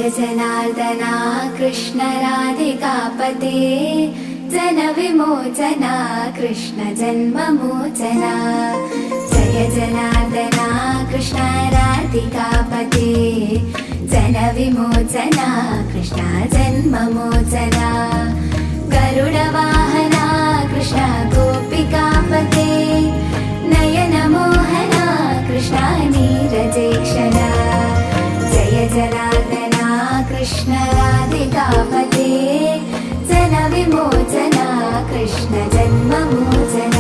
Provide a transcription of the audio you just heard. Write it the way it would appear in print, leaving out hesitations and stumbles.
Jai जनार्दना Krishna राधिकापते Jan विमोचना Krishna जन्ममोचना। Jai जनार्दना Krishna राधिकापते Jan विमोचना Krishna जन्ममोचना। गरुडवाहना Krishna गोपिकापते Nayan Mohana Krishna नीरजेक्षणा। Jai जनार्दना Krishna राधिकापते Jan विमोचना Krishna जन्ममोचना।